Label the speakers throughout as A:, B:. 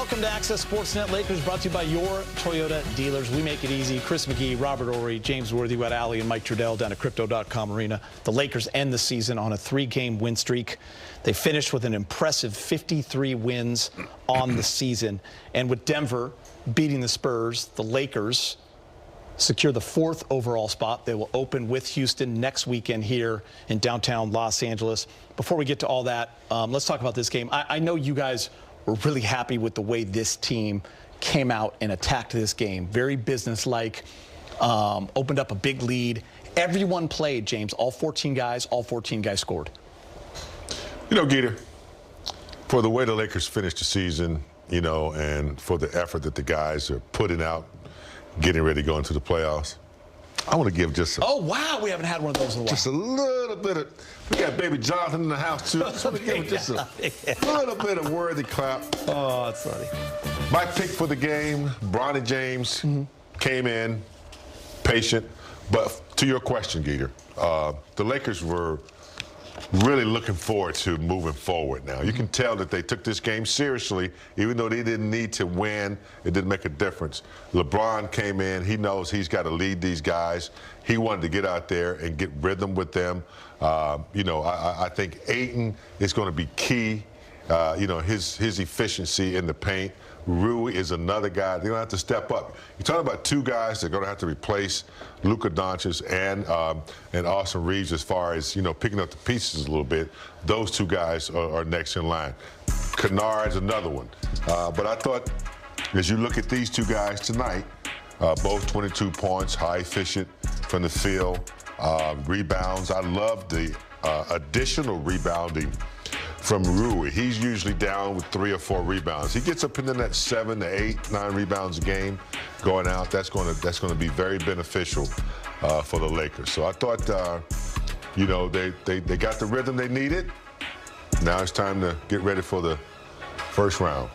A: Welcome to Access Sportsnet Lakers, brought to you by your Toyota dealers. We make it easy. Chris McGee, Robert Ory, James Worthy, Wet Alley, and Mike Trudell down at Crypto.com Arena. The Lakers end the season on a 3-game win streak. They finished with an impressive 53 wins on the season. And with Denver beating the Spurs, the Lakers secure the 4th overall spot. They will open with Houston next weekend here in downtown Los Angeles. Before we get to all that, let's talk about this game. I know you guys were really happy with the way this team came out and attacked this game. Very businesslike, opened up a big lead. Everyone played, James. All 14 guys scored.
B: You know, Geeter, for the way the Lakers finished the season, you know, and for the effort that the guys are putting out, getting ready to go into the playoffs, I want to give just
A: oh, wow, we haven't had one of those in a while.
B: Just a little bit of, we got baby Jonathan in the house, too. I just want to give him just a little bit of worthy clap.
A: Oh, that's funny.
B: My pick for the game, LeBron James, came in, patient. But to your question, Geeter, the Lakers were really looking forward to moving forward now. You can tell that they took this game seriously, even though they didn't need to win. It didn't make a difference. LeBron came in. He knows he's got to lead these guys. He wanted to get out there and get rhythm with them. You know, I think Ayton is going to be key. You know, his efficiency in the paint. Rui is another guy. They're going to have to step up. You're talking about 2 guys that are going to have to replace Luka Doncic and Austin Reeves as far as, you know, picking up the pieces a little bit. Those 2 guys are next in line. Kennard's another one. But I thought, as you look at these 2 guys tonight, both 22 points, high efficient from the field, rebounds. I love the additional rebounding from Rui. He's usually down with 3 or 4 rebounds. He gets up into that 7 to 8, 9 rebounds a game going out. That's going to be very beneficial for the Lakers. So I thought, you know, they got the rhythm they needed. Now it's time to get ready for the first round.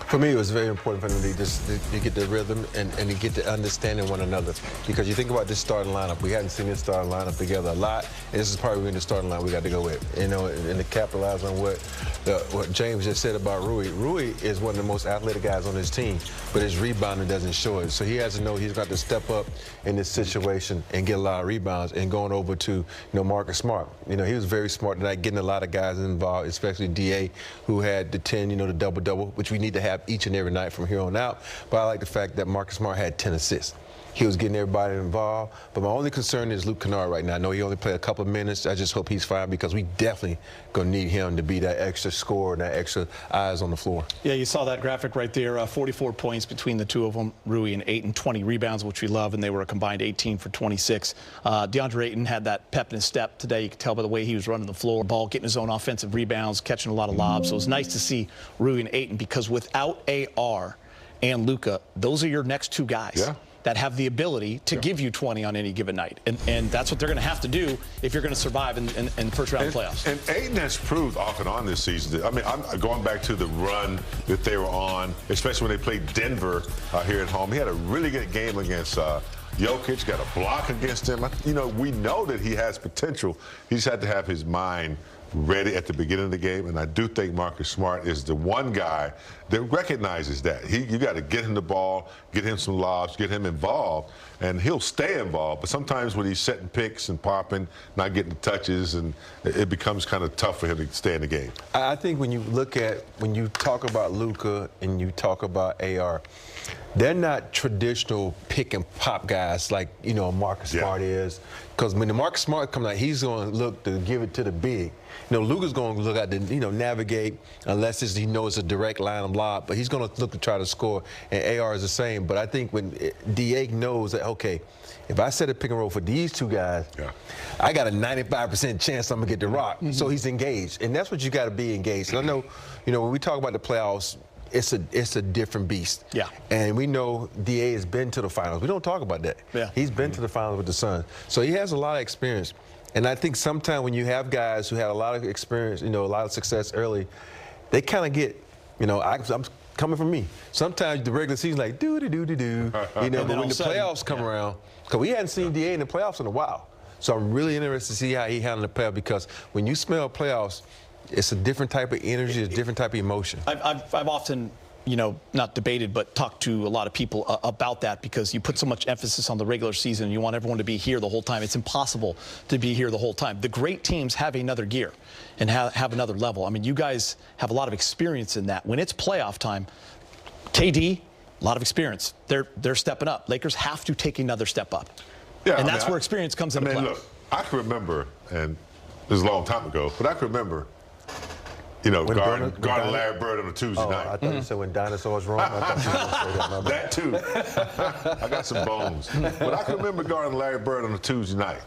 C: For me, it was very important for them to get the rhythm and to get the understanding one another. Because you think about this starting lineup, we hadn't seen this starting lineup together a lot. And this is probably the starting line we got to go with. You know, and to capitalize on what James just said about Rui. Rui is one of the most athletic guys on his team, but his rebounding doesn't show it. So he has to know he's got to step up in this situation and get a lot of rebounds. And going over to, you know, Marcus Smart. You know, he was very smart tonight, getting a lot of guys involved, especially DA, who had the 10, you know, the double-double, which we need to have each and every night from here on out. But I like the fact that Marcus Smart had 10 assists. He was getting everybody involved. But my only concern is Luke Kennard right now. I know he only played a couple of minutes. I just hope he's fine because we definitely going to need him to be that extra scorer and that extra eyes on the floor.
A: Yeah, you saw that graphic right there. 44 points between the 2 of them, Rui, and 8 and 20 rebounds, which we love, and they were a combined 18 for 26. DeAndre Ayton had that pep in his step today. You could tell by the way he was running the floor, ball, getting his own offensive rebounds, catching a lot of lobs. So it was nice to see Rui and Ayton because without AR and Luka, those are your next 2 guys. Yeah. That have the ability to give you 20 on any given night. And that's what they're going to have to do if you're going to survive in the first round of playoffs.
B: And Ayton has proved off and on this season. I mean, I'm going back to the run that they were on, especially when they played Denver here at home. He had a really good game against Jokic, got a block against him. You know, we know that he has potential. He's had to have his mind ready at the beginning of the game, and I do think Marcus Smart is the one guy that recognizes that. You got to get him the ball, get him some lobs, get him involved, and he'll stay involved. But sometimes when he's setting picks and popping, not getting the touches, and it becomes kind of tough for him to stay in the game.
C: I think when you talk about Luka and you talk about AR, they're not traditional pick and pop guys like, you know, Marcus Smart is. Because when the Marcus Smart comes out, he's going to look to give it to the big. You know, Luka's going to look at the, you know, navigate unless he knows a direct line of lob, but he's going to look to try to score. And AR is the same. But I think when DA knows that, okay, if I set a pick and roll for these 2 guys, I got a 95% chance I'm going to get the rock. So he's engaged. And that's what you got to be engaged. And I know, you know, when we talk about the playoffs, it's a different beast. Yeah. And we know DA has been to the finals. We don't talk about that. Yeah. He's been to the finals with the Suns. So he has a lot of experience. And I think sometimes when you have guys who had a lot of experience, you know, a lot of success early, they kind of get, you know, I'm coming from me. Sometimes the regular season like do-do-do-do-do, you know, but when the playoffs come around, because we hadn't seen DA in the playoffs in a while. So I'm really interested to see how he handled the playoffs because when you smell playoffs, it's a different type of energy, it's a different type of emotion.
A: I've often you know, not debated, but talked to a lot of people about that, because you put so much emphasis on the regular season. You want everyone to be here the whole time. It's impossible to be here the whole time. The great teams have another gear and have another level. I mean, you guys have a lot of experience in that. When it's playoff time, KD, a lot of experience. They're stepping up. Lakers have to take another step up.
B: Yeah,
A: and that's where experience comes into play.
B: Look, I can remember, and this is a long time ago, but I can remember, you know, guarding Larry Bird on a Tuesday night.
C: I thought you said when dinosaurs roam. I thought you were going to say
B: that too. I got some bones. But I can remember guarding Larry Bird on a Tuesday night.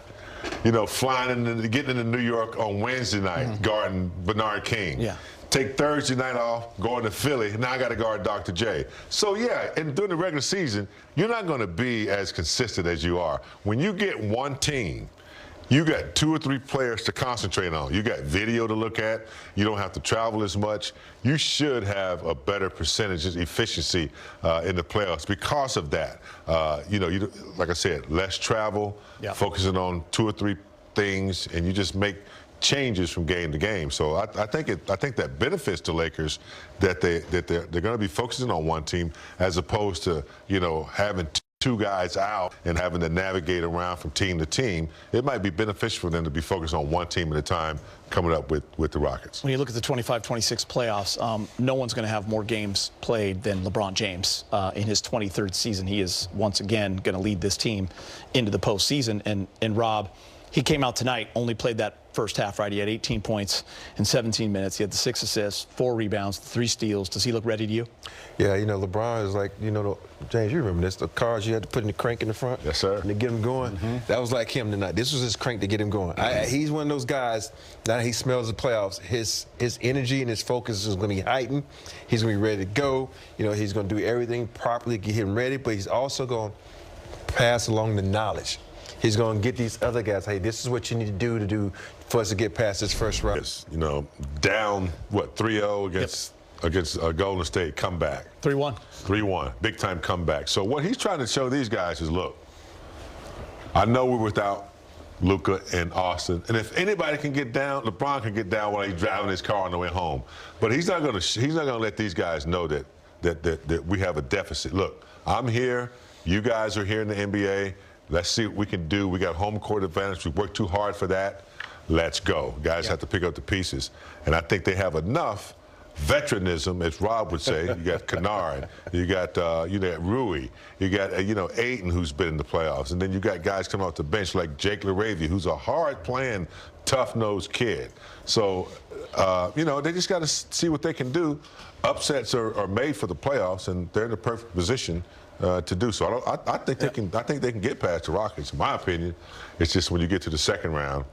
B: You know, getting into New York on Wednesday night, guarding Bernard King.
A: Yeah.
B: Take Thursday night off, going to Philly. Now I got to guard Dr. J. So, yeah, and during the regular season, you're not going to be as consistent as you are. When you get one team, you got 2 or 3 players to concentrate on. You got video to look at. You don't have to travel as much. You should have a better percentage efficiency in the playoffs because of that. You know, like I said, less travel, focusing on 2 or 3 things, and you just make changes from game to game. So I think that benefits the Lakers that they're going to be focusing on one team as opposed to, you know, having 2 guys out and having to navigate around from team to team. It might be beneficial for them to be focused on one team at a time coming up with the Rockets.
A: When you look at the 25-26 playoffs, no one's going to have more games played than LeBron James. In his 23rd season, he is once again going to lead this team into the postseason. And Rob, he came out tonight, only played that first half, right? He had 18 points in 17 minutes. He had the 6 assists, 4 rebounds, 3 steals. Does he look ready to you? Yeah,
C: you know, LeBron is like, you know, James, you remember this, the cars you had to put in the crank in the front?
B: Yes, sir.
C: And to get him going. That was like him tonight. This was his crank to get him going. He's one of those guys, now he smells the playoffs, his energy and his focus is going to be heightened. He's going to be ready to go. You know, he's going to do everything properly to get him ready, but he's also going to pass along the knowledge. He's going to get these other guys, hey, this is what you need to do for us to get past this first round.
B: Yes, you know, down, what, 3-0 against Golden State, come back.
A: 3-1.
B: 3-1, big-time comeback. So what he's trying to show these guys is, look, I know we're without Luka and Austin, and if anybody can get down, LeBron can get down while he's driving his car on the way home. But he's not going to let these guys know that we have a deficit. Look, I'm here. You guys are here in the NBA. Let's see what we can do. We got home court advantage. We worked too hard for that. Let's go. Guys have to pick up the pieces. And I think they have enough veteranism, as Rob would say. You got Kennard. You got Rui. You got, you know, Ayton, who's been in the playoffs. And then you got guys coming off the bench like Jake LaRavia, who's a hard-playing, tough-nosed kid. So, you know, they just got to see what they can do. Upsets are made for the playoffs, and they're in the perfect position to do so. I think they can. I think they can get past the Rockets. In my opinion, it's just when you get to the second round,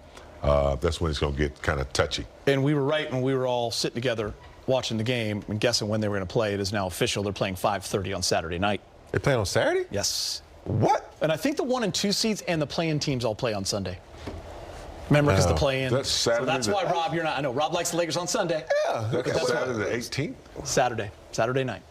B: that's when it's going to get kind of touchy.
A: And we were right when we were all sitting together watching the game and guessing when they were going to play. It is now official. They're playing 5:30 on Saturday night.
C: They're playing on Saturday?
A: Yes.
C: What?
A: And I think the 1 and 2 seeds and the play-in teams all play on Sunday. Remember, because the play-in.
B: That's Saturday.
A: So that's why Rob, you're not. I know Rob likes the Lakers on Sunday.
C: Yeah.
B: That's Saturday the 18th.
A: Saturday night,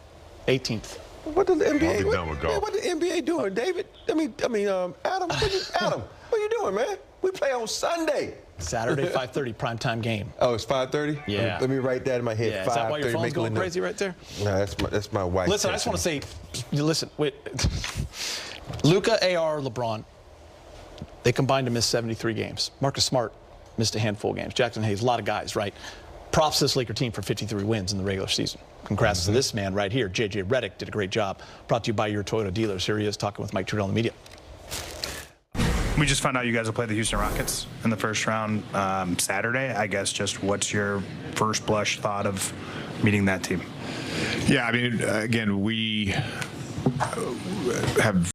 A: 18th.
C: What does the NBA?
B: What
C: the NBA doing, David? Adam. Adam, what you doing, man? We play on Sunday.
A: Saturday, 5:30, primetime game.
C: Oh, it's 5:30.
A: Yeah.
C: Let me write that in my head.
A: Yeah. Is that why your phone's going crazy right there?
C: No, that's my wife.
A: Listen, I just want to say, listen, wait. Luka, AR, LeBron, they combined to miss 73 games. Marcus Smart missed a handful of games. Jackson Hayes, a lot of guys, right? Props to this Laker team for 53 wins in the regular season. Congrats to this man right here. JJ Redick did a great job. Brought to you by your Toyota dealers. Here he is talking with Mike Trudell in the media.
D: We just found out you guys will play the Houston Rockets in the first round Saturday. I guess just what's your first blush thought of meeting that team?
E: Yeah, I mean, again, we have